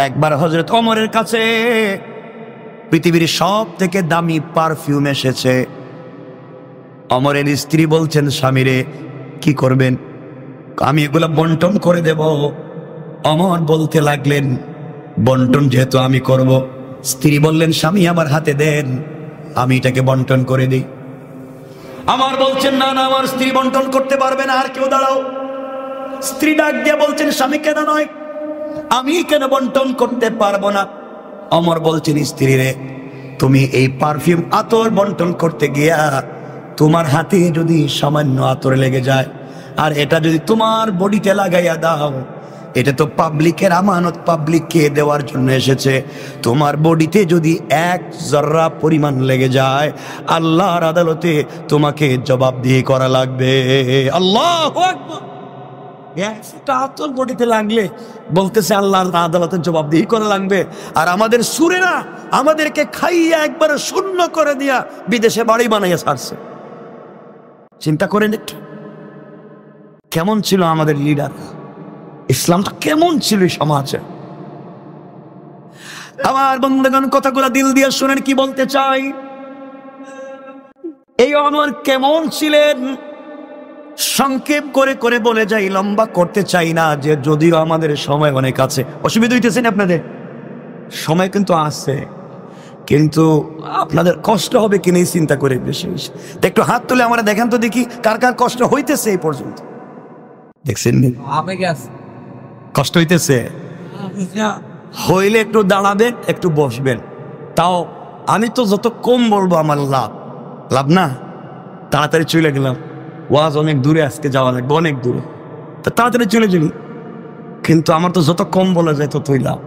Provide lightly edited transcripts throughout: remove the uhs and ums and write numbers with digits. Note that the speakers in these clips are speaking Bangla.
একবার হযরত ওমরের কাছে পৃথিবীর সব থেকে দামি পারফিউম এসেছে। ওমরের স্ত্রী বলছেন, স্বামীরে কি করবেন? আমি এগুলো বন্টন করে দেব। ওমর বলতে লাগলেন, বন্টন যেহেতু আমি করব। স্ত্রী বললেন, স্বামী আমার হাতে দেন, আমি এটাকে বন্টন করে দিই। আমার বলছেন, না না, আমার স্ত্রী বন্টন করতে পারবে না, আর কেউ দাঁড়াও। স্ত্রী ডাক দিয়ে বলছেন, স্বামী কেন নয়, আমি কেন বন্টন করতে পারবো না? ওমর বলছেন, স্ত্রী রে, তুমি এই পারফিউম আতর বন্টন করতে গিয়া তোমার হাতে যদি সামান্য আতর লেগে যায়, আর এটা যদি তোমার বডিতে লাগাইয়া দাও, এটা তো পাবলিকের আমানত, পাবলিককে দেওয়ার জন্য এসেছে। তোমার বডিতে যদি এক জর্রা পরিমাণ লেগে যায়, আল্লাহর আদালতে তোমাকে জবাবদিহি করা লাগবে। আল্লাহু আকবার। একটা আতর বডিতে লাগলে বলতেছে আল্লাহর আদালতে জবাবদিহি করা লাগবে। আর আমাদের সুরেরা আমাদেরকে খাইয়া একবারে শূন্য করে দিয়া বিদেশে বাড়ি বানাইয়া ছাড়ছে। চিন্তা করেন একটু, কেমন ছিল আমাদের লিডার, ইসলামটা কেমন ছিল সমাজে। আমার বন্ধুগণ, কথাগুলো দিল দিয়ে শুনেন কি বলতে চাই। এই ওমর কেমন ছিলেন সংক্ষেপ করে করে বলে যাই, লম্বা করতে চাই না, যে যদিও আমাদের সময় অনেক আছে। অসুবিধা হইতেছেন আপনাদের? সময় কিন্তু আছে, কিন্তু আপনাদের কষ্ট হবে কিনা এই চিন্তা করে বেশি বেশি। একটু হাত তুলে আমরা দেখেন তো, দেখি কার কার কষ্ট হইতেছে এই পর্যন্ত। দেখছেন কষ্ট হইতেছে? হইলে একটু দাঁড়াবেন, একটু বসবেন। তাও আমি তো যত কম বলবো আমার লাভ। লাভ না? তাড়াতাড়ি চলে গেলাম, ওয়াজ অনেক দূরে, আজকে যাওয়া লাগবে অনেক দূরে, তা তাড়াতাড়ি চলে যাবি। কিন্তু আমার তো যত কম বলা যায় ততই লাভ।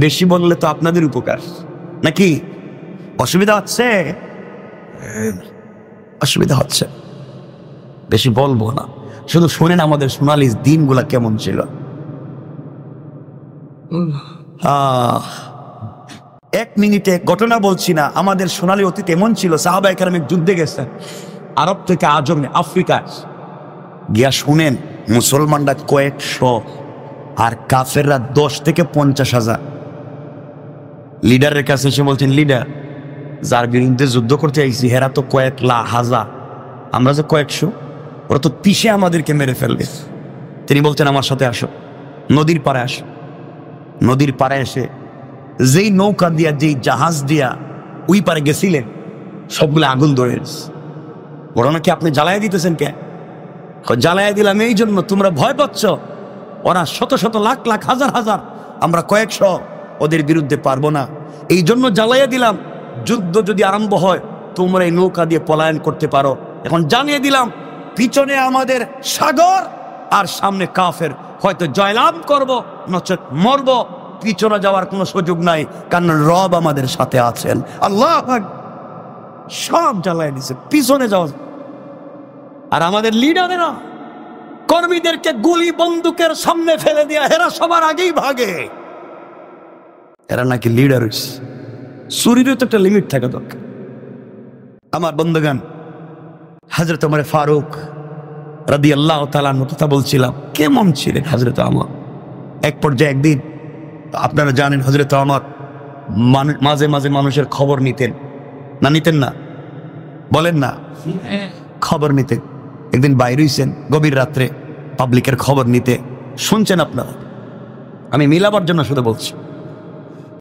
বেশি বললে তো আপনাদের উপকার নাকি? অসুবিধা হচ্ছে? অসুবিধা হচ্ছে, বেশি বলবো না, শুধু শোনেন আমাদের সোনালী দিনগুলা কেমন ছিল। এক মিনিটে ঘটনা বলছি না, আমাদের সোনালী অতীত এমন ছিল। সাহাবায়ে কেরাম যুদ্ধে গেছেন আরব থেকে আজমে আফ্রিকা, গিয়া শুনেন মুসলমানরা কয়েকশো আর কাফেররা 10 থেকে 50,000। লিডারের কাছে এসে বলছেন, লিডার, যার বিরুদ্ধে যুদ্ধ করতে আইছি হেরা তো কয়েক হাজার, আমরা যে কয়েকশো, ওরা তো 30 আমাদেরকে মেরে ফেলবে। তিনি বলছেন, আমার সাথে আসো, নদীর পাড়ে আসো। নদীর পাড়ে এসে যেই নৌকা দিয়া, যেই জাহাজ দিয়া ওই পারে গেছিলেন, সবগুলো আগুন ধরে। ওরা নাকি, আপনি জ্বালাইয়া দিতেছেন কে? জ্বালাইয়া দিলাম এই জন্য তোমরা ভয় পাচ্ছ। ওরা শত শত লাখ লাখ হাজার হাজার, আমরা কয়েকশো, ওদের বিরুদ্ধে পারবো না, এই জন্য জ্বালাইয়া দিলাম। যুদ্ধ যদি আরম্ভ হয় তোমরা এই নৌকা দিয়ে পলায়ন করতে পারো। এখন জানিয়ে দিলাম, পিছনে আমাদের সাগর আর সামনে কাফের, হয়তো জয়লাভ করব নচেত মরব, পিছনে যাওয়ার কোনো সুযোগ নাই, কারণ রব আমাদের সাথে আছেন। আল্লাহ সব জ্বালাই দিছে, পিছনে যাওয়া। আর আমাদের লিডারেরা কর্মীদেরকে গুলি বন্দুকের সামনে ফেলে দিয়া এরা সবার আগেই ভাগে। এরা নাকি লিডার। চুরিরও তো একটা লিমিট থাকা দরকার। আমার বন্ধুগণ, হযরত ওমর ফারুক রাদিয়াল্লাহু তাআলা আনহু কথা বলছিলাম, কেমন ছিলেন হযরত ওমর। এক পর্যায়ে একদিন, আপনারা জানেন হযরত ওমর মাঝে মাঝে মানুষের খবর নিতেন না? নিতেন না? বলেন না, খবর নিতেন। একদিন বাইরে হইছেন গভীর রাত্রে, পাবলিকের খবর নিতে। শুনছেন আপনারা, আমি মিলাবার জন্য শুধু বলছি।